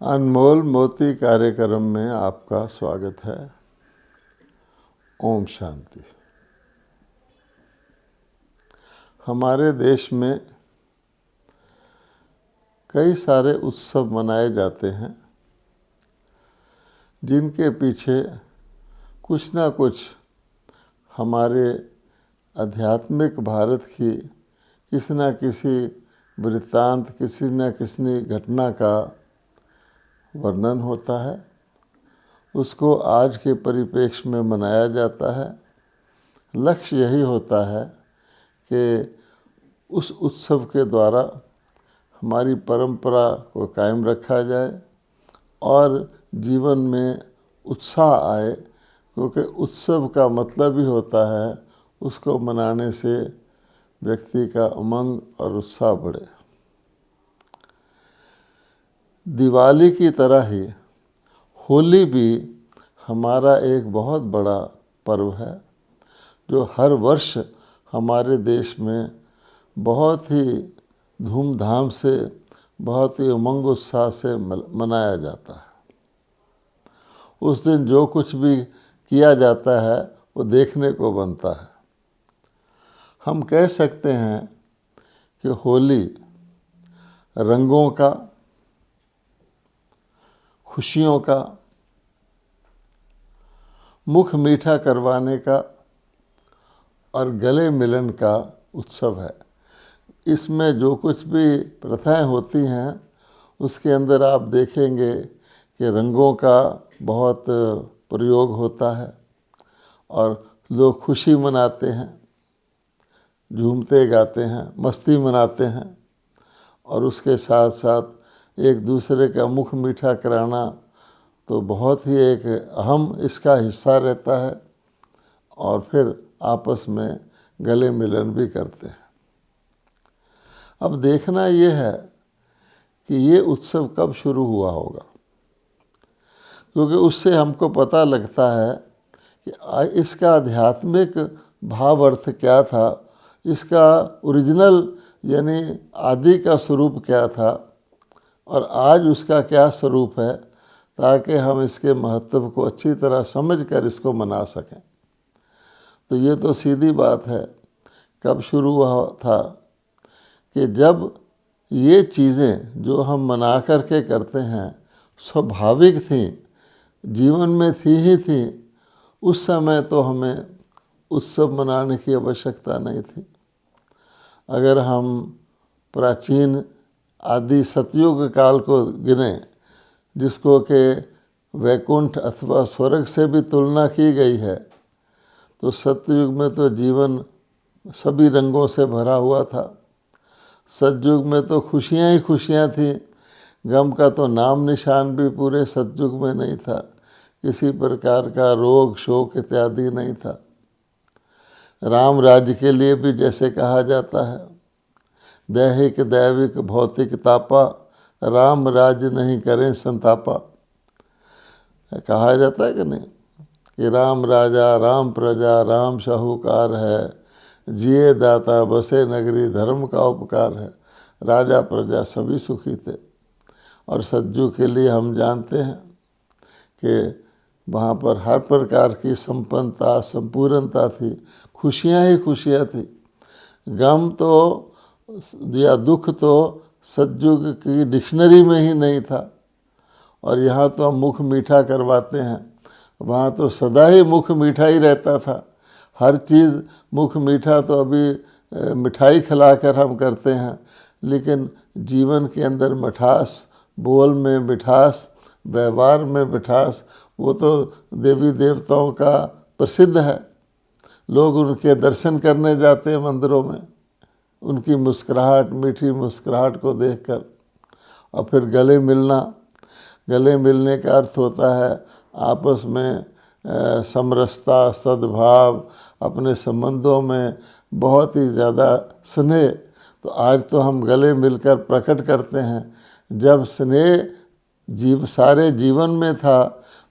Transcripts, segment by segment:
अनमोल मोती कार्यक्रम में आपका स्वागत है। ओम शांति। हमारे देश में कई सारे उत्सव मनाए जाते हैं जिनके पीछे कुछ ना कुछ हमारे आध्यात्मिक भारत की किसी न किसी वृत्तांत, किसी न किसी घटना का वर्णन होता है। उसको आज के परिप्रेक्ष्य में मनाया जाता है। लक्ष्य यही होता है कि उस उत्सव के द्वारा हमारी परंपरा को कायम रखा जाए और जीवन में उत्साह आए, क्योंकि उत्सव का मतलब ही होता है उसको मनाने से व्यक्ति का उमंग और उत्साह बढ़े। दिवाली की तरह ही होली भी हमारा एक बहुत बड़ा पर्व है जो हर वर्ष हमारे देश में बहुत ही धूमधाम से, बहुत ही उमंग उत्साह से मनाया जाता है। उस दिन जो कुछ भी किया जाता है वो देखने को बनता है। हम कह सकते हैं कि होली रंगों का, खुशियों का, मुख मीठा करवाने का और गले मिलन का उत्सव है। इसमें जो कुछ भी प्रथाएं होती हैं उसके अंदर आप देखेंगे कि रंगों का बहुत प्रयोग होता है और लोग खुशी मनाते हैं, झूमते गाते हैं, मस्ती मनाते हैं और उसके साथ साथ एक दूसरे का मुख मीठा कराना तो बहुत ही एक अहम इसका हिस्सा रहता है और फिर आपस में गले मिलन भी करते हैं। अब देखना ये है कि ये उत्सव कब शुरू हुआ होगा, क्योंकि उससे हमको पता लगता है कि इसका आध्यात्मिक भाव अर्थ क्या था, इसका ओरिजिनल यानी आदि का स्वरूप क्या था और आज उसका क्या स्वरूप है, ताकि हम इसके महत्व को अच्छी तरह समझकर इसको मना सकें। तो ये तो सीधी बात है, कब शुरू हुआ था कि जब ये चीज़ें जो हम मना करके करते हैं स्वाभाविक थी, जीवन में थी ही थी, उस समय तो हमें उत्सव मनाने की आवश्यकता नहीं थी। अगर हम प्राचीन आदि सतयुग काल को गिने, जिसको कि वैकुंठ अथवा स्वर्ग से भी तुलना की गई है, तो सतयुग में तो जीवन सभी रंगों से भरा हुआ था। सतयुग में तो खुशियाँ ही खुशियाँ थीं, गम का तो नाम निशान भी पूरे सतयुग में नहीं था। किसी प्रकार का रोग शोक इत्यादि नहीं था। राम राज्य के लिए भी जैसे कहा जाता है, दैहिक दैविक भौतिक तापा, राम राज्य नहीं करें संतापा। कहा जाता है कि नहीं कि राम राजा राम प्रजा राम साहूकार है, जिए दाता बसे नगरी धर्म का उपकार है। राजा प्रजा सभी सुखी थे और सज्जू के लिए हम जानते हैं कि वहाँ पर हर प्रकार की संपन्नता संपूर्णता थी, खुशियाँ ही खुशियाँ थी। गम तो या दुख तो सतयुग की डिक्शनरी में ही नहीं था। और यहाँ तो हम मुख मीठा करवाते हैं, वहाँ तो सदा ही मुख मीठा ही रहता था। हर चीज़ मुख मीठा तो अभी मिठाई खिलाकर हम करते हैं, लेकिन जीवन के अंदर मिठास, बोल में मिठास, व्यवहार में मिठास, वो तो देवी देवताओं का प्रसिद्ध है। लोग उनके दर्शन करने जाते हैं मंदिरों में, उनकी मुस्कुराहट, मीठी मुस्कुराहट को देखकर। और फिर गले मिलना, गले मिलने का अर्थ होता है आपस में समरसता, सद्भाव, अपने संबंधों में बहुत ही ज़्यादा स्नेह। तो आज तो हम गले मिलकर प्रकट करते हैं। जब स्नेह सारे जीवन में था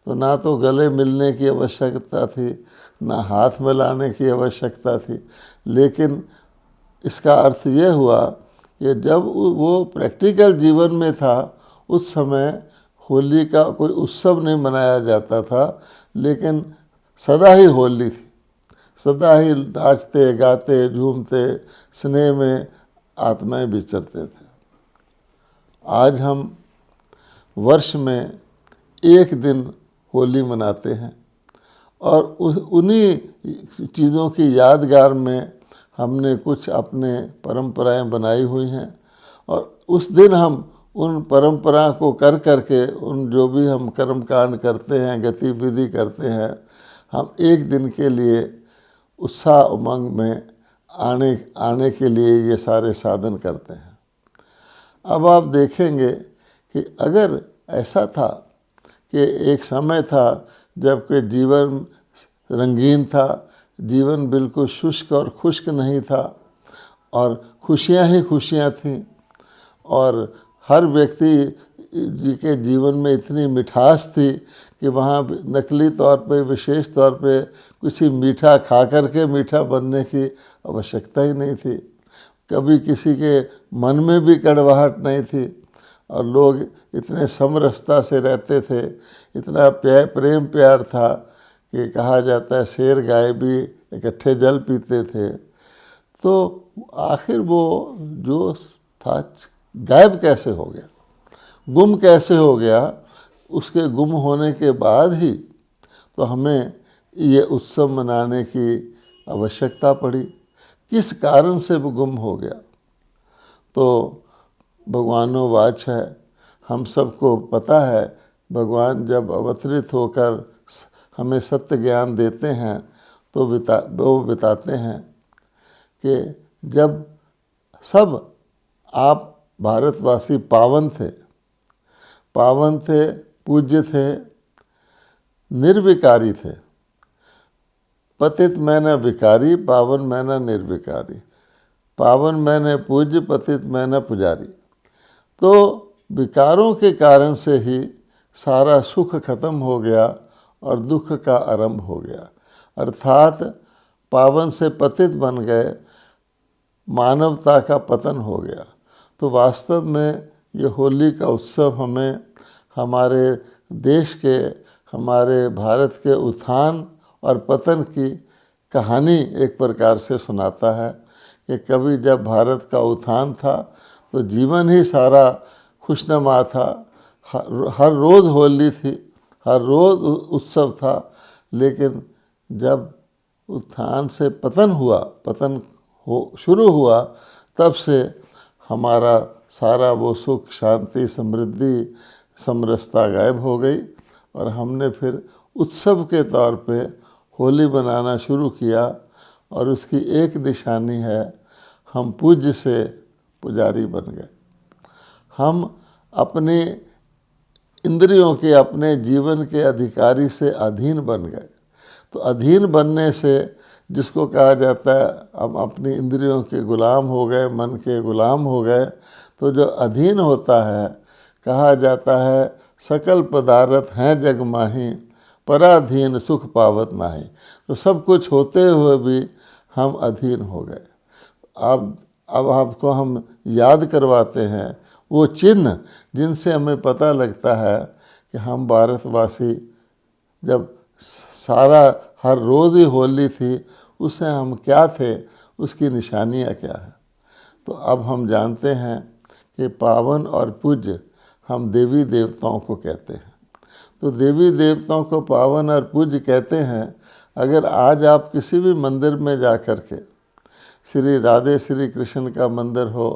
तो ना तो गले मिलने की आवश्यकता थी, ना हाथ मिलाने की आवश्यकता थी। लेकिन इसका अर्थ ये हुआ कि जब वो प्रैक्टिकल जीवन में था, उस समय होली का कोई उत्सव नहीं मनाया जाता था, लेकिन सदा ही होली थी। सदा ही नाचते गाते झूमते स्नेह में आत्माएं विचरते थे। आज हम वर्ष में एक दिन होली मनाते हैं और उन्हीं चीज़ों की यादगार में हमने कुछ अपने परंपराएं बनाई हुई हैं, और उस दिन हम उन परंपरा को कर करके उन जो भी हम कर्म कांड करते हैं, गतिविधि करते हैं, हम एक दिन के लिए उत्साह उमंग में आने के लिए ये सारे साधन करते हैं। अब आप देखेंगे कि अगर ऐसा था कि एक समय था जबकि जीवन रंगीन था, जीवन बिल्कुल शुष्क और खुश्क नहीं था, और खुशियाँ ही खुशियाँ थीं, और हर व्यक्ति जी के जीवन में इतनी मिठास थी कि वहाँ नकली तौर पे, विशेष तौर पे कुछ ही मीठा खा कर के मीठा बनने की आवश्यकता ही नहीं थी। कभी किसी के मन में भी कड़वाहट नहीं थी, और लोग इतने समरसता से रहते थे, इतना प्रेम प्यार था कि कहा जाता है शेर गाय भी इकट्ठे जल पीते थे। तो आखिर वो जो था गायब कैसे हो गया, गुम कैसे हो गया? उसके गुम होने के बाद ही तो हमें ये उत्सव मनाने की आवश्यकता पड़ी। किस कारण से वो गुम हो गया? तो भगवानों-वाच है, हम सबको पता है, भगवान जब अवतरित होकर हमें सत्य ज्ञान देते हैं तो वो बताते हैं कि जब सब आप भारतवासी पावन थे, पूज्य थे, निर्विकारी थे। पतित मैंने विकारी, पावन मैंने निर्विकारी। पावन मैंने पूज्य, पतित मैंने पुजारी। तो विकारों के कारण से ही सारा सुख खत्म हो गया और दुख का आरंभ हो गया, अर्थात पावन से पतित बन गए, मानवता का पतन हो गया। तो वास्तव में ये होली का उत्सव हमें हमारे देश के, हमारे भारत के उत्थान और पतन की कहानी एक प्रकार से सुनाता है कि कभी जब भारत का उत्थान था तो जीवन ही सारा खुशनुमा था, हर रोज़ होली थी, हर रोज़ उत्सव था। लेकिन जब उत्थान से पतन शुरू हुआ, तब से हमारा सारा वो सुख शांति समृद्धि समरसता गायब हो गई, और हमने फिर उत्सव के तौर पे होली बनाना शुरू किया। और उसकी एक निशानी है, हम पूज्य से पुजारी बन गए। हम अपने इंद्रियों के, अपने जीवन के अधिकारी से अधीन बन गए। तो अधीन बनने से जिसको कहा जाता है हम अपनी इंद्रियों के गुलाम हो गए, मन के गुलाम हो गए। तो जो अधीन होता है, कहा जाता है सकल पदार्थ हैं जग माही, पराधीन सुख पावत नाही। तो सब कुछ होते हुए भी हम अधीन हो गए। अब आपको हम याद करवाते हैं वो चिन्ह जिनसे हमें पता लगता है कि हम भारतवासी, जब सारा हर रोज़ ही होली थी, उससे हम क्या थे, उसकी निशानियाँ क्या हैं। तो अब हम जानते हैं कि पावन और पूज्य हम देवी देवताओं को कहते हैं। तो देवी देवताओं को पावन और पूज्य कहते हैं। अगर आज आप किसी भी मंदिर में जा कर के, श्री राधे श्री कृष्ण का मंदिर हो,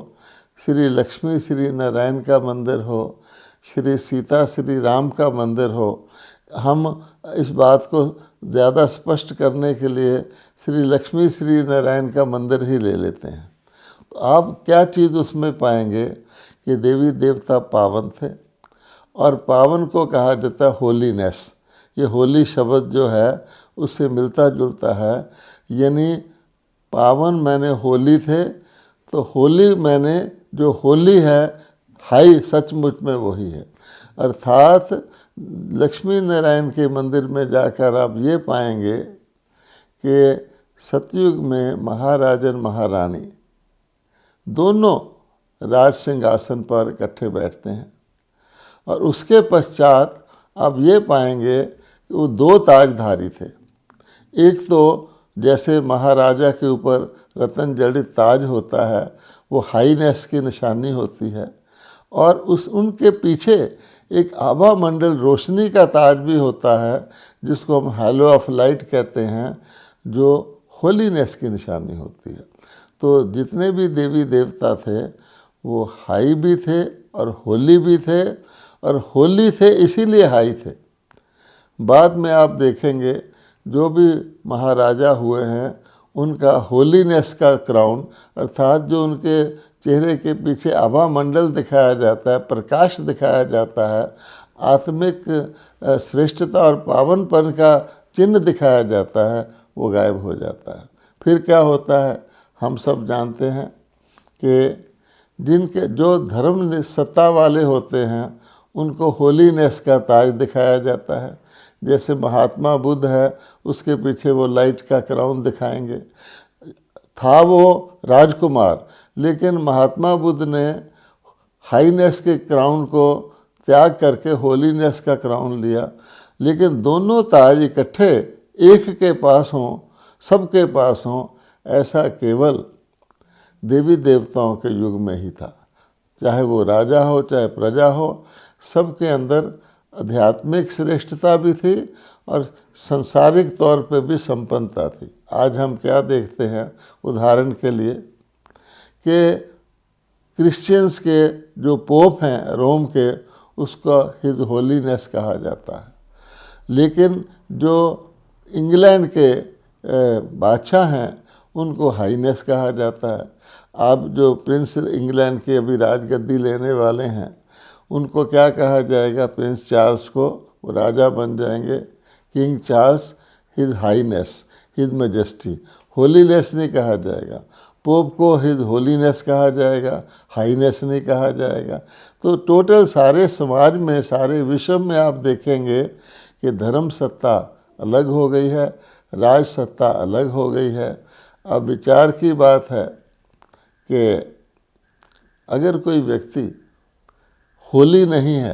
श्री लक्ष्मी श्री नारायण का मंदिर हो, श्री सीता श्री राम का मंदिर हो, हम इस बात को ज़्यादा स्पष्ट करने के लिए श्री लक्ष्मी श्री नारायण का मंदिर ही ले लेते हैं। तो आप क्या चीज़ उसमें पाएंगे कि देवी देवता पावन थे, और पावन को कहा जाता है होलीनेस। ये होली शब्द जो है उससे मिलता जुलता है, यानी पावन मैंने होली थे, तो होली मैंने जो होली है हाई सचमुच में वही है। अर्थात लक्ष्मी नारायण के मंदिर में जाकर आप ये पाएंगे कि सतयुग में महाराजन महारानी दोनों राज सिंहासन पर इकट्ठे बैठते हैं, और उसके पश्चात आप ये पाएंगे कि वो दो ताजधारी थे। एक तो जैसे महाराजा के ऊपर रतन जड़ित ताज होता है, वो हाईनेस की निशानी होती है, और उनके पीछे एक आभा मंडल रोशनी का ताज भी होता है, जिसको हम हैलो ऑफ लाइट कहते हैं, जो होलीनेस की निशानी होती है। तो जितने भी देवी देवता थे वो हाई भी थे और होली भी थे, और होली थे इसीलिए हाई थे। बाद में आप देखेंगे जो भी महाराजा हुए हैं उनका होलीनेस का क्राउन, अर्थात जो उनके चेहरे के पीछे आभा मंडल दिखाया जाता है, प्रकाश दिखाया जाता है, आत्मिक श्रेष्ठता और पावनपन का चिन्ह दिखाया जाता है, वो गायब हो जाता है। फिर क्या होता है, हम सब जानते हैं कि जिनके जो धर्म सत्ता वाले होते हैं उनको होलीनेस का ताज दिखाया जाता है। जैसे महात्मा बुद्ध है, उसके पीछे वो लाइट का क्राउन दिखाएंगे। था वो राजकुमार, लेकिन महात्मा बुद्ध ने हाईनेस के क्राउन को त्याग करके होलीनेस का क्राउन लिया। लेकिन दोनों ताज इकट्ठे एक के पास हों, सबके पास हों, ऐसा केवल देवी देवताओं के युग में ही था। चाहे वो राजा हो चाहे प्रजा हो, सबके अंदर आध्यात्मिक श्रेष्ठता भी थी और संसारिक तौर पे भी संपन्नता थी। आज हम क्या देखते हैं, उदाहरण के लिए, कि क्रिश्चियंस के जो पोप हैं रोम के, उसका हिज होलीनेस कहा जाता है। लेकिन जो इंग्लैंड के बादशाह हैं उनको हाईनेस कहा जाता है। आप जो प्रिंस इंग्लैंड के अभी राजगद्दी लेने वाले हैं उनको क्या कहा जाएगा, प्रिंस चार्ल्स को, वो राजा बन जाएंगे, king Charles, his Highness, his majesty. Holiness नहीं कहा जाएगा। पोप को हिज होलीनेस कहा जाएगा, हाईनेस नहीं कहा जाएगा। तो टोटल सारे समाज में, सारे विश्व में आप देखेंगे कि धर्म सत्ता अलग हो गई है, राज सत्ता अलग हो गई है। अब विचार की बात है कि अगर कोई व्यक्ति होली नहीं है,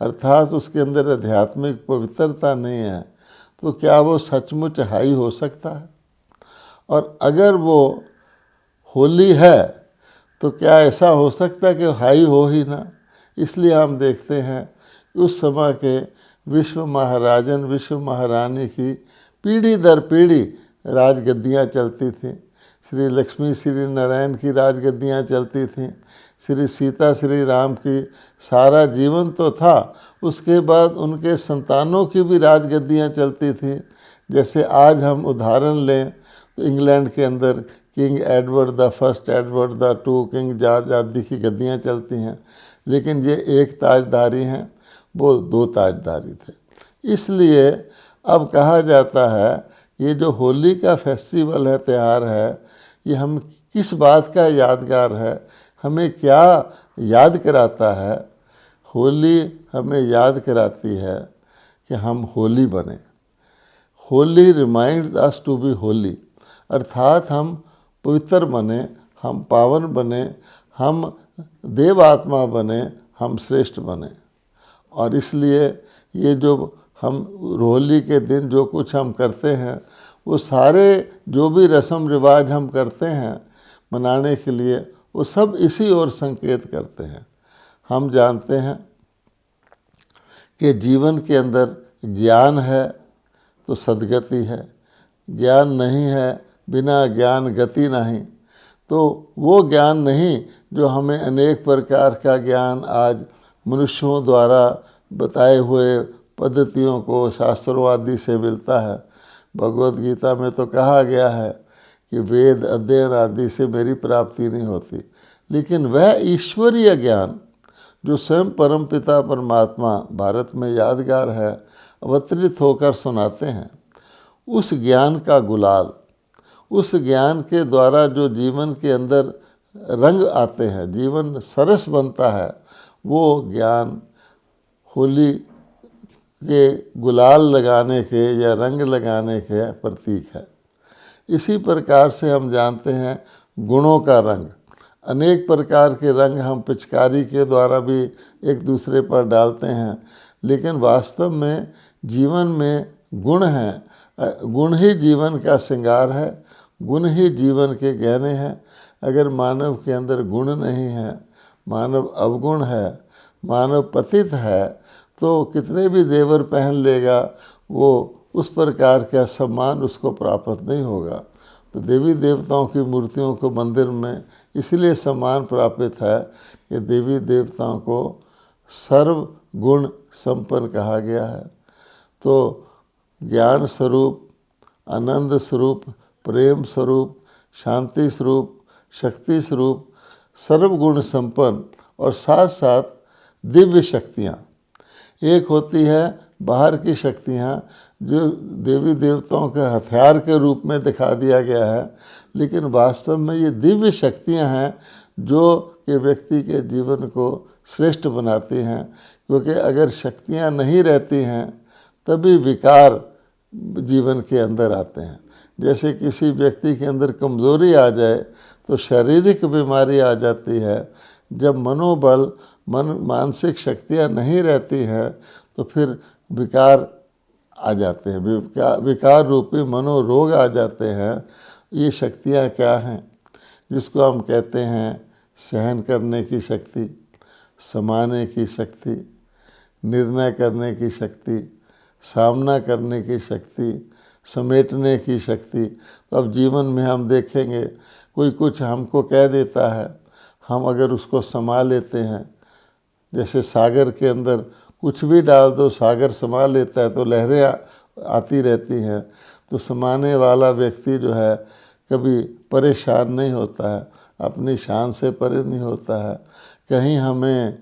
अर्थात उसके अंदर आध्यात्मिक पवित्रता नहीं है, तो क्या वो सचमुच हाई हो सकता है? और अगर वो होली है तो क्या ऐसा हो सकता है कि हाई हो ही ना? इसलिए हम देखते हैं कि उस समय के विश्व महाराजन, विश्व महारानी की पीढ़ी दर पीढ़ी राजगद्दियाँ चलती थीं। श्री लक्ष्मी श्री नारायण की राजगद्दियाँ चलती थीं, श्री सीता श्री राम की सारा जीवन तो था, उसके बाद उनके संतानों की भी राजगद्दियाँ चलती थीं। जैसे आज हम उदाहरण लें तो इंग्लैंड के अंदर king Edward the first, Edward the two, king George आदि की गद्दियाँ चलती हैं, लेकिन ये एक ताजदारी हैं, वो दो ताजदारी थे। इसलिए अब कहा जाता है ये जो होली का फेस्टिवल है, त्यौहार है, ये हम किस बात का यादगार है, हमें क्या याद कराता है? होली हमें याद कराती है कि हम होली बने। Holi reminds us to be holy, अर्थात हम पवित्र बने, हम पावन बने, हम देव आत्मा बने, हम श्रेष्ठ बने। और इसलिए ये जो हम होली के दिन जो कुछ हम करते हैं, वो सारे जो भी रस्म रिवाज हम करते हैं मनाने के लिए, वो सब इसी ओर संकेत करते हैं। हम जानते हैं कि जीवन के अंदर ज्ञान है तो सद्गति है, ज्ञान नहीं है, बिना ज्ञान गति नहीं। तो वो ज्ञान नहीं जो हमें अनेक प्रकार का ज्ञान आज मनुष्यों द्वारा बताए हुए पद्धतियों को, शास्त्रों आदि से मिलता है। भगवद गीता में तो कहा गया है कि वेद अध्ययन आदि से मेरी प्राप्ति नहीं होती, लेकिन वह ईश्वरीय ज्ञान जो स्वयं परमपिता परमात्मा भारत में यादगार है, अवतरित होकर सुनाते हैं, उस ज्ञान का गुलाल, उस ज्ञान के द्वारा जो जीवन के अंदर रंग आते हैं, जीवन सरस बनता है, वो ज्ञान होली के गुलाल लगाने के या रंग लगाने के प्रतीक है। इसी प्रकार से हम जानते हैं गुणों का रंग, अनेक प्रकार के रंग हम पिचकारी के द्वारा भी एक दूसरे पर डालते हैं, लेकिन वास्तव में जीवन में गुण हैं। गुण ही जीवन का श्रृंगार है, गुण ही जीवन के गहने हैं। अगर मानव के अंदर गुण नहीं है, मानव अवगुण है, मानव पतित है, तो कितने भी जेवर पहन लेगा, वो उस प्रकार का सम्मान उसको प्राप्त नहीं होगा। तो देवी देवताओं की मूर्तियों को मंदिर में इसलिए सम्मान प्राप्त है कि देवी देवताओं को सर्व गुण संपन्न कहा गया है। तो ज्ञान स्वरूप, आनंद स्वरूप, प्रेम स्वरूप, शांति स्वरूप, शक्ति स्वरूप, सर्वगुण संपन्न और साथ साथ दिव्य शक्तियाँ। एक होती है बाहर की शक्तियाँ जो देवी देवताओं के हथियार के रूप में दिखा दिया गया है, लेकिन वास्तव में ये दिव्य शक्तियाँ हैं जो कि व्यक्ति के जीवन को श्रेष्ठ बनाती हैं। क्योंकि अगर शक्तियाँ नहीं रहती हैं तभी विकार जीवन के अंदर आते हैं। जैसे किसी व्यक्ति के अंदर कमज़ोरी आ जाए तो शारीरिक बीमारी आ जाती है। जब मनोबल, मानसिक शक्तियाँ नहीं रहती हैं तो फिर विकार आ जाते हैं, विकार रूपी मनोरोग आ जाते हैं। ये शक्तियाँ क्या हैं? जिसको हम कहते हैं सहन करने की शक्ति, समाने की शक्ति, निर्णय करने की शक्ति, सामना करने की शक्ति, समेटने की शक्ति। तो अब जीवन में हम देखेंगे कोई कुछ हमको कह देता है, हम अगर उसको समा लेते हैं, जैसे सागर के अंदर कुछ भी डाल दो सागर समा लेता है, तो लहरें आती रहती हैं। तो समाने वाला व्यक्ति जो है कभी परेशान नहीं होता है, अपनी शान से परे नहीं होता है। कहीं हमें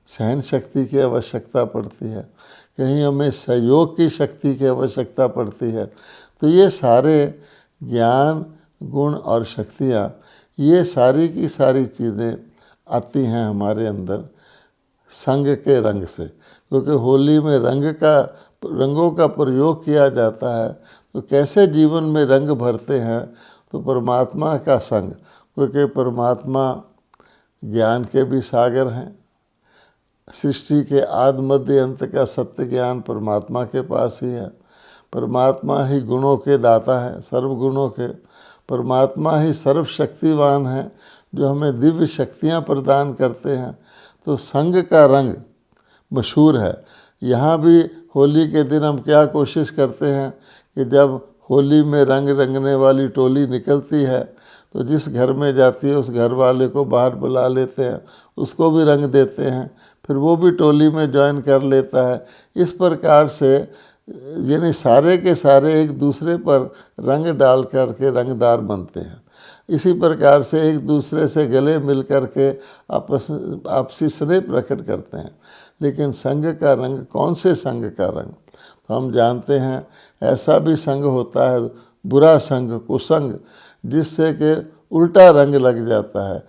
सहन शक्ति की आवश्यकता पड़ती है, कहीं हमें सहयोग की शक्ति की आवश्यकता पड़ती है। तो ये सारे ज्ञान, गुण और शक्तियाँ, ये सारी की सारी चीज़ें आती हैं हमारे अंदर संग के रंग से। क्योंकि होली में रंगों का प्रयोग किया जाता है, तो कैसे जीवन में रंग भरते हैं? तो परमात्मा का संग, क्योंकि परमात्मा ज्ञान के भी सागर हैं। सृष्टि के आदि मध्य अंत का सत्य ज्ञान परमात्मा के पास ही है। परमात्मा ही गुणों के दाता है, सर्वगुणों के। परमात्मा ही सर्वशक्तिवान है जो हमें दिव्य शक्तियाँ प्रदान करते हैं। तो संग का रंग मशहूर है। यहाँ भी होली के दिन हम क्या कोशिश करते हैं कि जब होली में रंग रंगने वाली टोली निकलती है तो जिस घर में जाती है उस घर वाले को बाहर बुला लेते हैं, उसको भी रंग देते हैं, फिर वो भी टोली में ज्वाइन कर लेता है। इस प्रकार से यानी सारे के सारे एक दूसरे पर रंग डाल कर के रंगदार बनते हैं। इसी प्रकार से एक दूसरे से गले मिल कर के आपसी स्नेह प्रकट करते हैं। लेकिन संग का रंग, कौन से संग का रंग? तो हम जानते हैं ऐसा भी संग होता है बुरा संग, कुसंग, जिससे कि उल्टा रंग लग जाता है,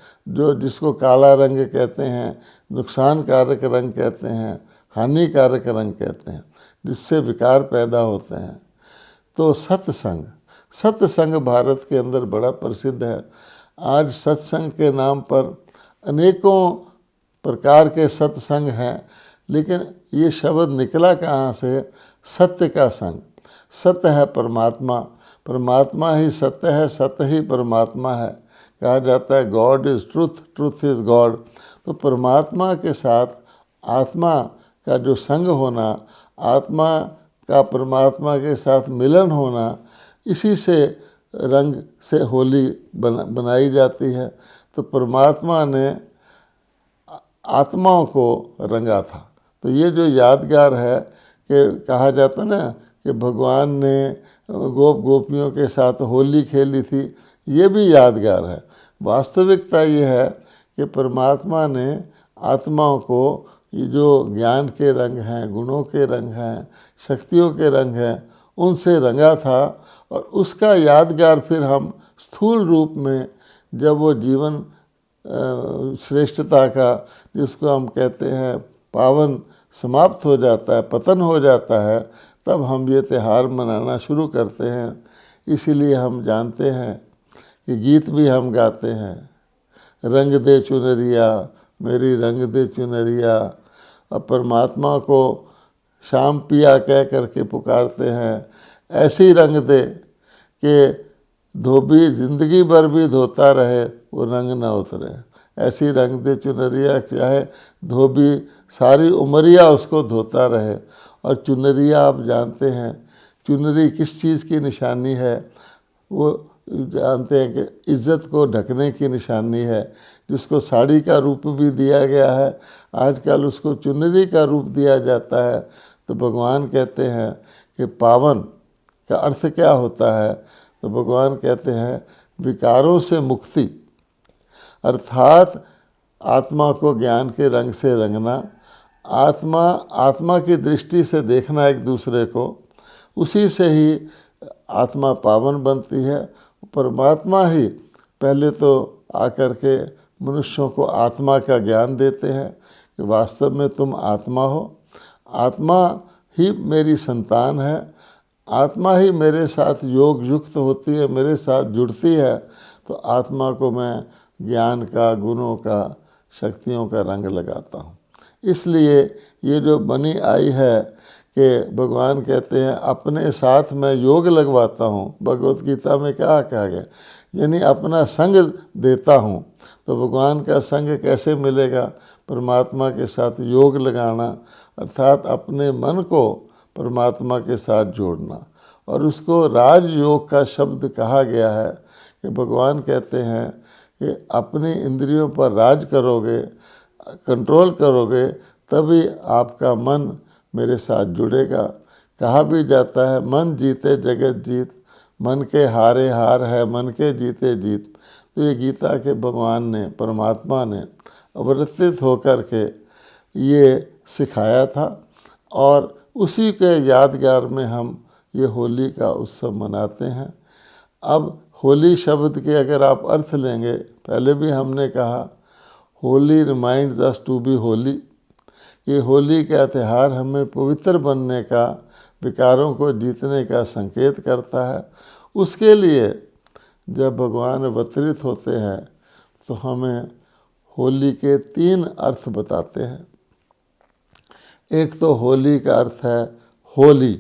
जिसको काला रंग कहते हैं, नुकसान कारक रंग कहते हैं, हानिकारक रंग कहते हैं, जिससे विकार पैदा होते हैं। तो सत्संग भारत के अंदर बड़ा प्रसिद्ध है। आज सत्संग के नाम पर अनेकों प्रकार के सत्संग हैं, लेकिन ये शब्द निकला कहाँ से? सत्य का संग। सत्य है परमात्मा, परमात्मा ही सत्य है, सत्य ही परमात्मा है। कहा जाता है God is truth, truth is God. तो परमात्मा के साथ आत्मा का जो संग होना, आत्मा का परमात्मा के साथ मिलन होना, इसी से रंग से होली बनाई जाती है। तो परमात्मा ने आत्माओं को रंगा था। तो ये जो यादगार है कि कहा जाता ना कि भगवान ने गोपियों के साथ होली खेली थी, ये भी यादगार है। वास्तविकता ये है कि परमात्मा ने आत्माओं को ये जो ज्ञान के रंग हैं, गुणों के रंग हैं, शक्तियों के रंग हैं, उनसे रंगा था। और उसका यादगार फिर हम स्थूल रूप में जब वो जीवन श्रेष्ठता का, जिसको हम कहते हैं पावन, समाप्त हो जाता है, पतन हो जाता है, तब हम ये त्यौहार मनाना शुरू करते हैं। इसीलिए हम जानते हैं कि गीत भी हम गाते हैं, रंग दे चुनरिया मेरी रंग दे चुनरिया। अब परमात्मा को श्याम पिया कह करके पुकारते हैं, ऐसी रंग दे कि धोबी जिंदगी भर भी धोता रहे वो रंग ना उतरे। ऐसी रंग दे चुनरिया, क्या है, धोबी सारी उमरिया उसको धोता रहे। और चुनरिया आप जानते हैं, चुनरी किस चीज़ की निशानी है? वो जानते हैं कि इज़्ज़त को ढकने की निशानी है, जिसको साड़ी का रूप भी दिया गया है, आजकल उसको चुनरी का रूप दिया जाता है। तो भगवान कहते हैं कि पावन का अर्थ क्या होता है? तो भगवान कहते हैं विकारों से मुक्ति, अर्थात आत्मा को ज्ञान के रंग से रंगना, आत्मा की दृष्टि से देखना एक दूसरे को, उसी से ही आत्मा पावन बनती है। परमात्मा ही पहले तो आकर के मनुष्यों को आत्मा का ज्ञान देते हैं कि वास्तव में तुम आत्मा हो, आत्मा ही मेरी संतान है, आत्मा ही मेरे साथ योग युक्त होती है, मेरे साथ जुड़ती है। तो आत्मा को मैं ज्ञान का, गुणों का, शक्तियों का रंग लगाता हूँ। इसलिए ये जो बनी आई है कि भगवान कहते हैं अपने साथ मैं योग लगवाता हूँ। भगवत गीता में क्या कहा गया? यानी अपना संग देता हूँ। तो भगवान का संग कैसे मिलेगा? परमात्मा के साथ योग लगाना, अर्थात अपने मन को परमात्मा के साथ जोड़ना। और उसको राजयोग का शब्द कहा गया है कि भगवान कहते हैं कि अपनी इंद्रियों पर राज करोगे, कंट्रोल करोगे, तभी आपका मन मेरे साथ जुड़ेगा। कहा भी जाता है मन जीते जगत जीत, मन के हारे हार है, मन के जीते जीत। तो ये गीता के भगवान ने, परमात्मा ने अवतरित होकर के ये सिखाया था। और उसी के यादगार में हम ये होली का उत्सव मनाते हैं। अब होली शब्द के अगर आप अर्थ लेंगे, पहले भी हमने कहा Holi reminds us to be holy. ये होली का त्यौहार हमें पवित्र बनने का, विकारों को जीतने का संकेत करता है। उसके लिए जब भगवान अवतरित होते हैं तो हमें होली के 3 अर्थ बताते हैं। एक तो होली का अर्थ है होली,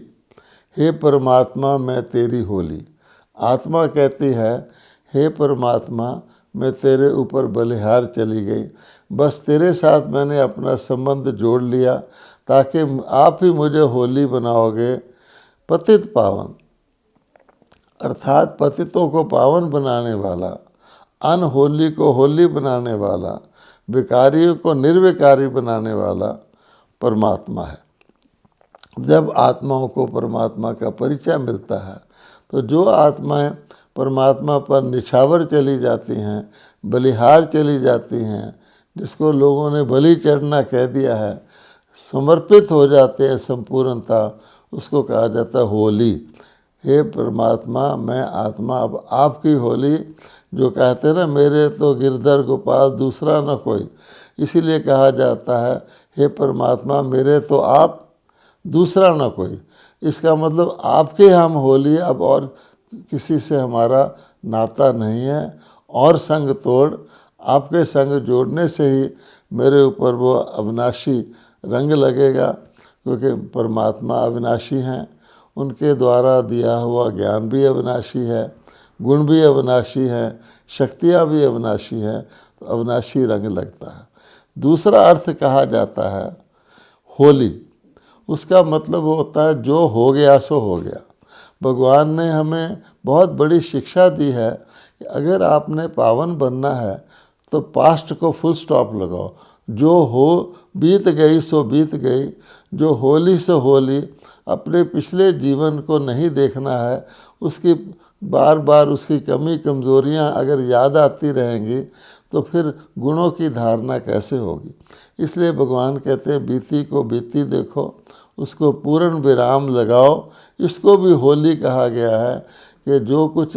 हे परमात्मा मैं तेरी होली। आत्मा कहती है हे परमात्मा मैं तेरे ऊपर बलिहार चली गई, बस तेरे साथ मैंने अपना संबंध जोड़ लिया ताकि आप ही मुझे होली बनाओगे। पतित पावन, अर्थात पतितों को पावन बनाने वाला, अनहोली को होली बनाने वाला, विकारियों को निर्विकारी बनाने वाला परमात्मा है। जब आत्माओं को परमात्मा का परिचय मिलता है तो जो आत्माएं परमात्मा पर निछावर चली जाती हैं, बलिहार चली जाती हैं, जिसको लोगों ने बलि चढ़ना कह दिया है, समर्पित हो जाते हैं संपूर्णता, उसको कहा जाता है होली। हे परमात्मा मैं आत्मा अब आपकी होली, जो कहते हैं ना मेरे तो गिरधर गोपाल दूसरा न कोई, इसीलिए कहा जाता है हे परमात्मा मेरे तो आप दूसरा न कोई। इसका मतलब आपके हम होली, अब और किसी से हमारा नाता नहीं है। और संग तोड़, आपके संग जोड़ने से ही मेरे ऊपर वो अविनाशी रंग लगेगा, क्योंकि परमात्मा अविनाशी हैं, उनके द्वारा दिया हुआ ज्ञान भी अविनाशी है, गुण भी अविनाशी हैं, शक्तियाँ भी अविनाशी हैं, तो अविनाशी रंग लगता है। दूसरा अर्थ कहा जाता है होली, उसका मतलब होता है जो हो गया सो हो गया। भगवान ने हमें बहुत बड़ी शिक्षा दी है कि अगर आपने पावन बनना है तो पास्ट को फुल स्टॉप लगाओ, जो हो बीत गई सो बीत गई, जो होली सो होली। अपने पिछले जीवन को नहीं देखना है, उसकी बार बार उसकी कमी कमज़ोरियाँ अगर याद आती रहेंगी तो फिर गुणों की धारणा कैसे होगी। इसलिए भगवान कहते हैं बीती को बीती देखो, उसको पूर्ण विराम लगाओ। इसको भी होली कहा गया है कि जो कुछ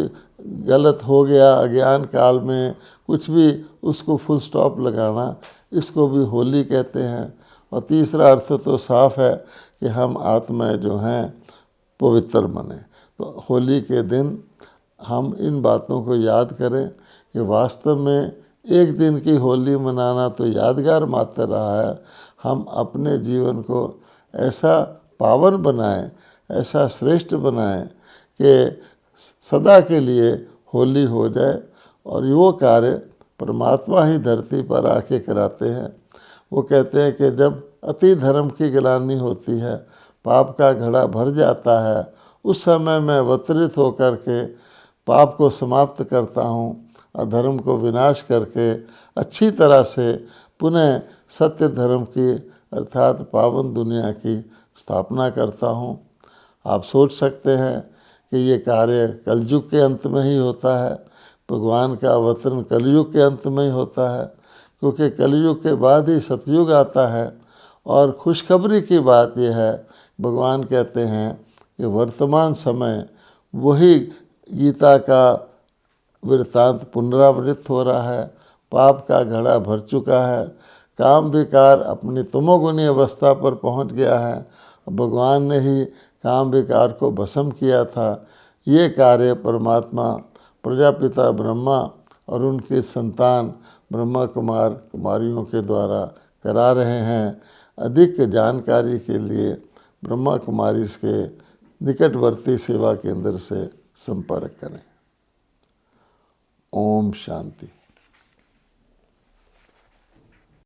गलत हो गया अज्ञान काल में, कुछ भी उसको फुल स्टॉप लगाना, इसको भी होली कहते हैं। और तीसरा अर्थ तो साफ है कि हम आत्माएं जो हैं पवित्र बने। तो होली के दिन हम इन बातों को याद करें कि वास्तव में एक दिन की होली मनाना तो यादगार मात्र रहा है। हम अपने जीवन को ऐसा पावन बनाएं, ऐसा श्रेष्ठ बनाएं कि सदा के लिए होली हो जाए। और वो कार्य परमात्मा ही धरती पर आके कराते हैं। वो कहते हैं कि जब अति धर्म की ग्लानि होती है, पाप का घड़ा भर जाता है, उस समय मैं अवतरित होकर के पाप को समाप्त करता हूँ, अधर्म को विनाश करके अच्छी तरह से पुनः सत्य धर्म की अर्थात पावन दुनिया की स्थापना करता हूँ। आप सोच सकते हैं कि ये कार्य कलयुग के अंत में ही होता है। भगवान का अवतरण कलयुग के अंत में ही होता है, क्योंकि कलयुग के बाद ही सतयुग आता है। और खुशखबरी की बात यह है, भगवान कहते हैं कि वर्तमान समय वही गीता का वृत्तांत पुनरावृत्त हो रहा है। पाप का घड़ा भर चुका है, काम विकार अपनी तमोगुनी अवस्था पर पहुंच गया है। भगवान ने ही काम विकार को भस्म किया था। ये कार्य परमात्मा प्रजापिता ब्रह्मा और उनके संतान ब्रह्मा कुमार कुमारियों के द्वारा करा रहे हैं। अधिक जानकारी के लिए ब्रह्मा कुमारी के निकटवर्ती सेवा केंद्र से संपर्क करें। ओम शांति।